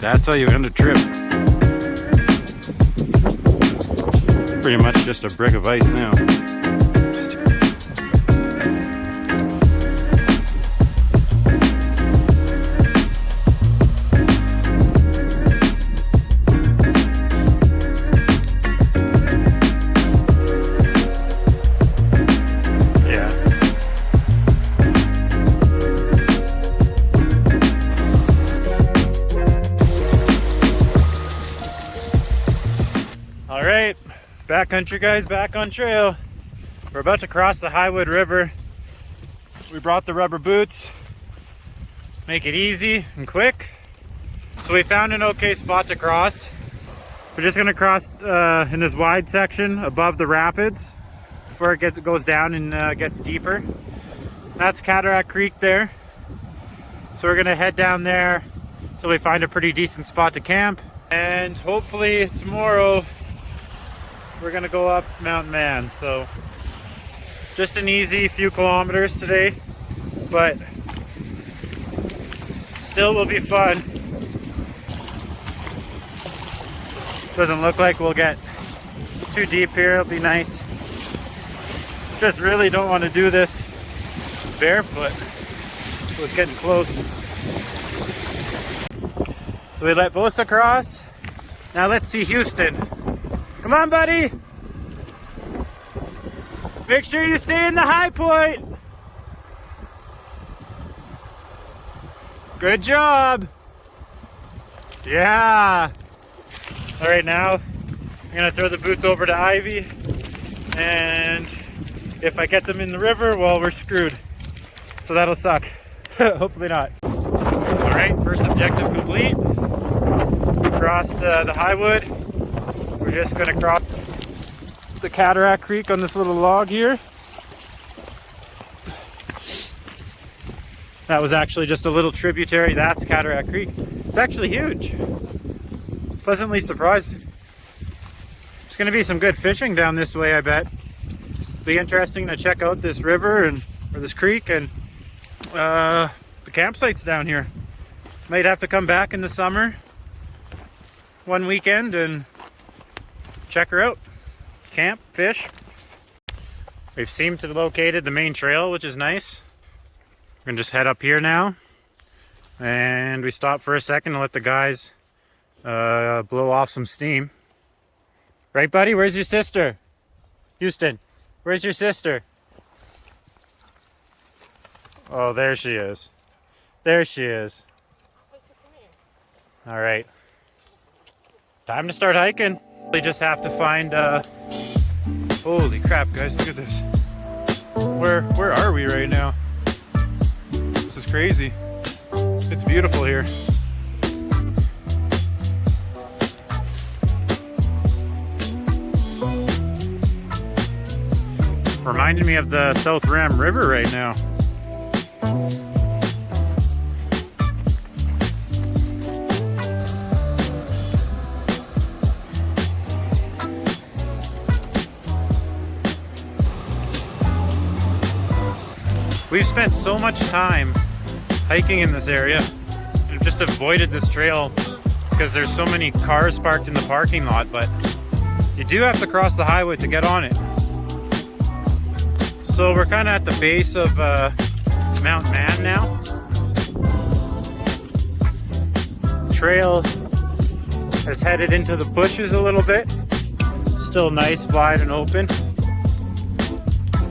That's how you end a trip. Pretty much just a brick of ice now. Alright, backcountry guys, back on trail. We're about to cross the Highwood River. We brought the rubber boots, make it easy and quick. So we found an okay spot to cross. We're just going to cross in this wide section above the rapids before it goes down and gets deeper. That's Cataract Creek there. So we're going to head down there until we find a pretty decent spot to camp. And hopefully tomorrow we're gonna go up Mount Man. So just an easy few kilometers today, but still will be fun. Doesn't look like we'll get too deep here. It'll be nice. Just really don't want to do this barefoot. So it's getting close. So we let Bosa cross. Now let's see Houston. Come on, buddy. Make sure you stay in the high point. Good job. Yeah. All right, now I'm gonna throw the boots over to Ivy, and if I get them in the river, well, we're screwed. So that'll suck. Hopefully not. All right, first objective complete. We crossed the Highwood. We're just going to cross the Cataract Creek on this little log here. That was actually just a little tributary. That's Cataract Creek. It's actually huge. Pleasantly surprised. There's going to be some good fishing down this way, I bet. Be interesting to check out this river or this creek and the campsites down here. Might have to come back in the summer one weekend and check her out. Camp, fish. We've seemed to have located the main trail, which is nice. We're gonna just head up here now. And we stop for a second to let the guys blow off some steam. Right, buddy? Where's your sister? Houston, where's your sister? Oh, there she is. There she is. All right. Time to start hiking. We just have to find, holy crap, guys, look at this. Where are we right now? This is crazy. It's beautiful here. Reminding me of the South Ram River right now. We've spent so much time hiking in this area. We've just avoided this trail because there's so many cars parked in the parking lot, but you do have to cross the highway to get on it. So we're kind of at the base of Mount Man now. Trail has headed into the bushes a little bit. Still nice, wide and open,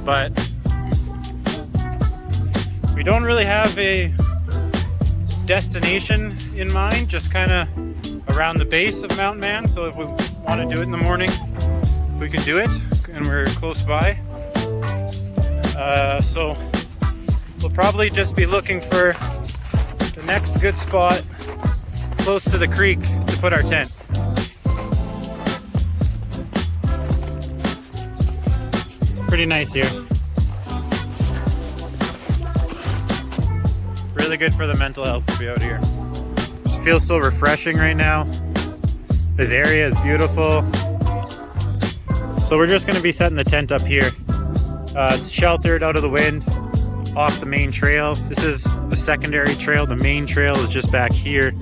but we don't really have a destination in mind, just kind of around the base of Mount Man. So if we want to do it in the morning, we can do it, and we're close by. So we'll probably just be looking for the next good spot close to the creek to put our tent. Pretty nice here. Really good for the mental health to be out here. Just feels so refreshing right now. This area is beautiful. So we're just going to be setting the tent up here. It's sheltered out of the wind, off the main trail. This is the secondary trail. The main trail is just back here.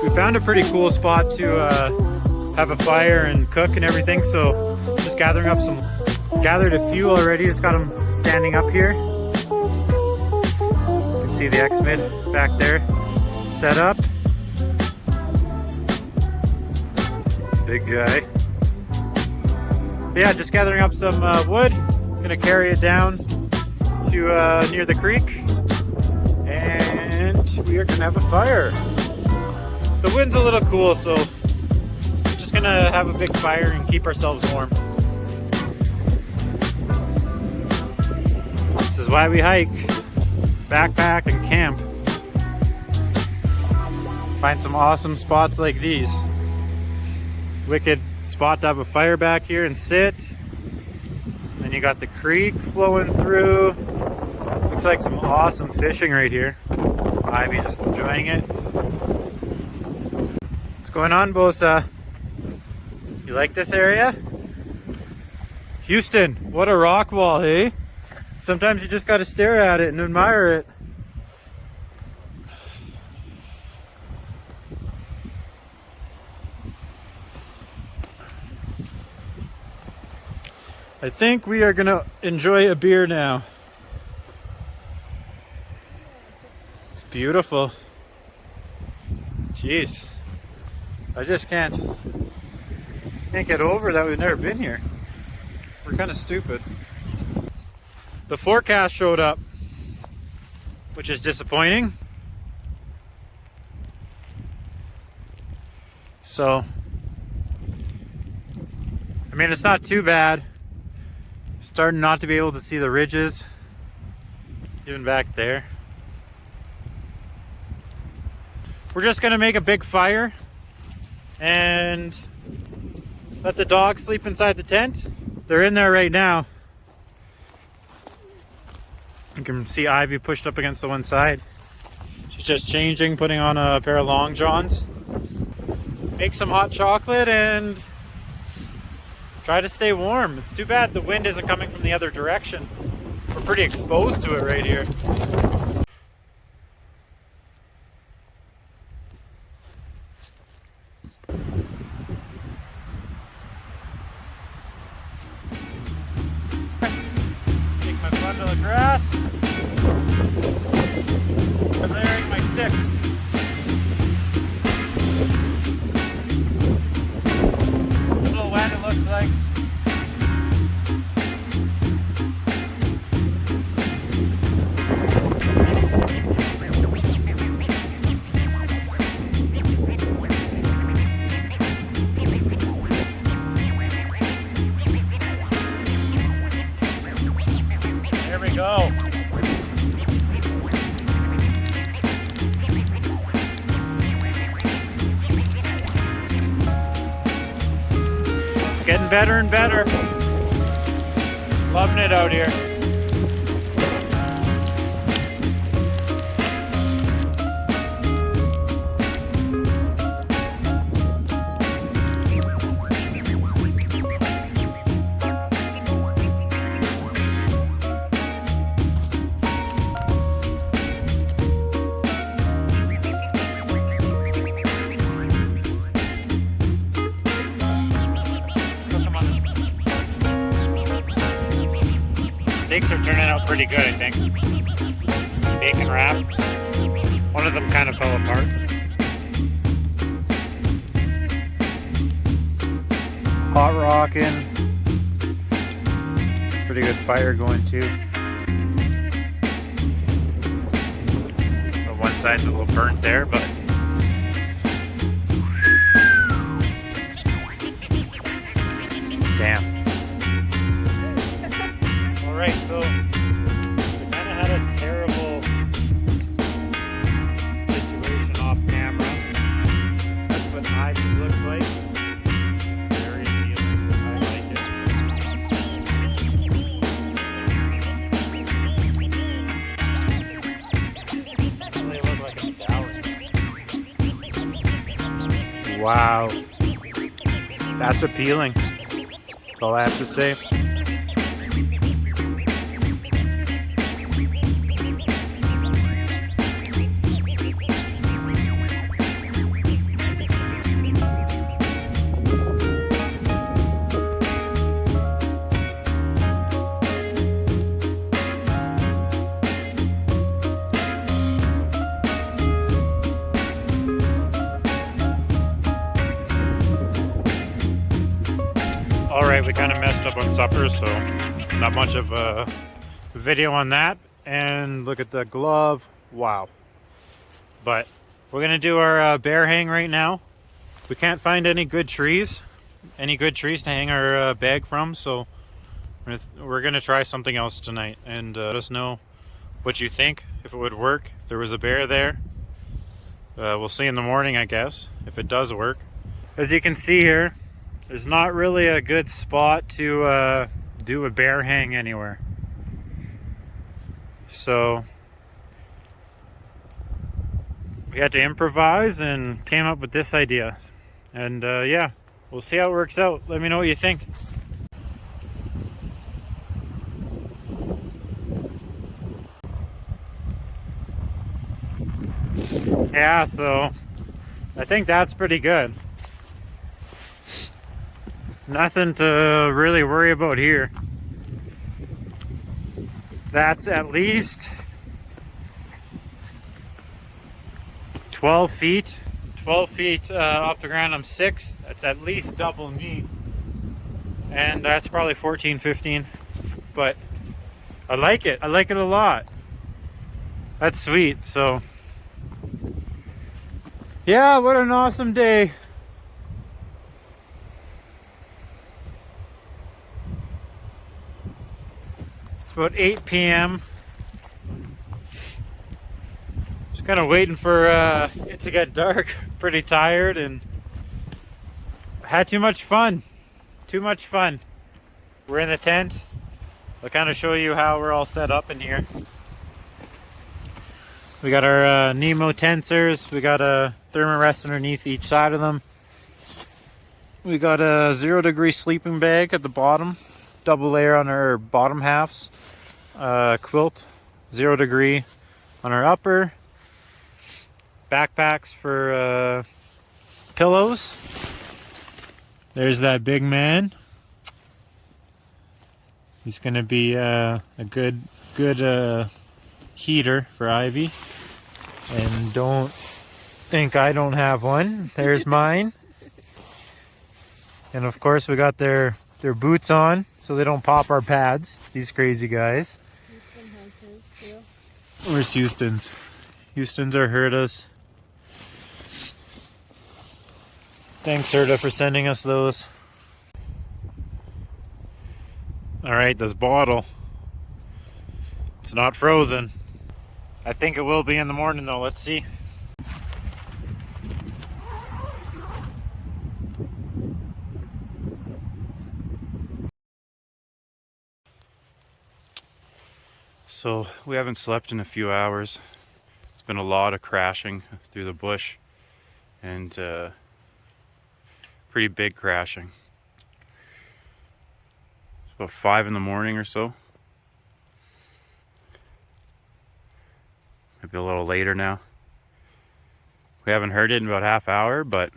we found a pretty cool spot to have a fire and cook and everything. So just gathered a few already. Just got them standing up here. You can see the XMID back there set up. Big guy. But yeah, just gathering up some wood. Gonna carry it down to near the creek, and we are gonna have a fire. The wind's a little cool, so we're just gonna have a big fire and keep ourselves warm. This is why we hike, backpack, and camp. Find some awesome spots like these. Wicked spot to have a fire back here and sit. Then you got the creek flowing through. Looks like some awesome fishing right here. Ivy just enjoying it. What's going on, Bosa? You like this area? Houston, what a rock wall, hey? Sometimes you just gotta stare at it and admire it. I think we are gonna enjoy a beer now. It's beautiful. Jeez. I just can't get over that we've never been here. We're kind of stupid. The forecast showed up, which is disappointing. So, I mean, it's not too bad. Starting not to be able to see the ridges, even back there. We're just gonna make a big fire and let the dogs sleep inside the tent. They're in there right now. You can see Ivy pushed up against the one side. She's just changing, putting on a pair of long johns. Make some hot chocolate and try to stay warm. It's too bad the wind isn't coming from the other direction. We're pretty exposed to it right here. Take my bundle of grass. I'm layering my sticks. Looks like. There we go. It's getting better and better. Loving it out here. Steaks are turning out pretty good, I think. Bacon wrap. One of them kind of fell apart. Hot rocking. Pretty good fire going too. The one side's a little burnt there, but damn. Alright, so we kind of had a terrible situation off camera. That's what Ivy looks like. Very appealing. I like it. They look like a dowry. Wow. That's appealing. That's all I have to say. Alright, we kind of messed up on supper, so not much of a video on that. And look at the glove. Wow. But we're going to do our bear hang right now. We can't find any good trees to hang our bag from, so we're going to try something else tonight. And let us know what you think, if it would work. If there was a bear there. We'll see in the morning, I guess, if it does work. As you can see here, there's not really a good spot to do a bear hang anywhere. So we had to improvise and came up with this idea. And yeah, we'll see how it works out. Let me know what you think. Yeah, so I think that's pretty good. Nothing to really worry about here. That's at least 12 feet. 12 feet off the ground. I'm 6. That's at least double me. And that's probably 14, 15. But I like it. I like it a lot. That's sweet. So yeah, what an awesome day. It's about 8 p.m. Just kind of waiting for it to get dark. Pretty tired and had too much fun. Too much fun. We're in the tent. I'll kind of show you how we're all set up in here. We got our Nemo tensors. We got a thermarest underneath each side of them. We got a 0-degree sleeping bag at the bottom. Double layer on our bottom halves. Quilt, 0-degree on our upper. Backpacks for pillows. There's that big man. He's gonna be a good heater for Ivy. And don't think I don't have one. There's mine. And of course we got their boots on so they don't pop our pads. These crazy guys. Houston has his too. Where's Houston's? Houston's are Herta's. Thanks Herta for sending us those. Alright, this bottle. It's not frozen. I think it will be in the morning though. Let's see. So we haven't slept in a few hours. It's been a lot of crashing through the bush and pretty big crashing. It's about 5 in the morning or so. Maybe a little later now. We haven't heard it in about half hour, but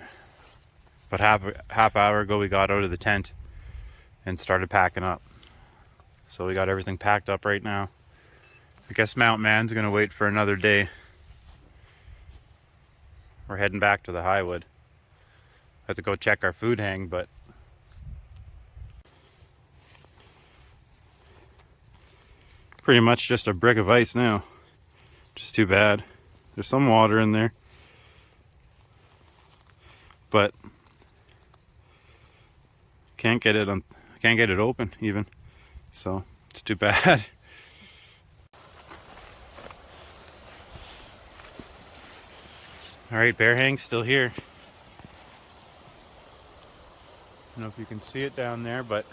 half hour ago we got out of the tent and started packing up. So we got everything packed up right now. I guess Mount Man's gonna wait for another day. We're heading back to the Highwood. Have to go check our food hang, but pretty much just a brick of ice now. Just too bad. There's some water in there, but can't get it open even. So it's too bad. All right, bear hang's still here. I don't know if you can see it down there, but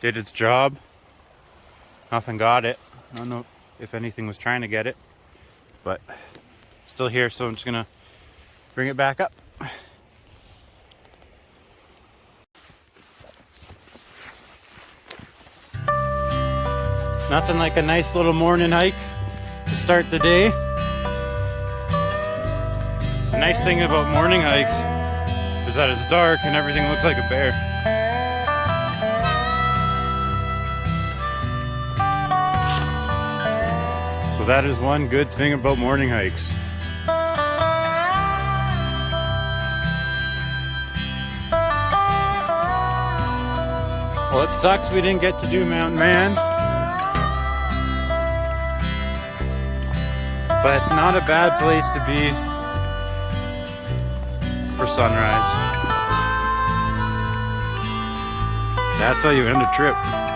did its job. Nothing got it. I don't know if anything was trying to get it, but it's still here, so I'm just gonna bring it back up. Nothing like a nice little morning hike to start the day. The nice thing about morning hikes is that it's dark and everything looks like a bear. So that is one good thing about morning hikes. Well, it sucks we didn't get to do Mountain Man. But not a bad place to be for sunrise. That's how you end a trip.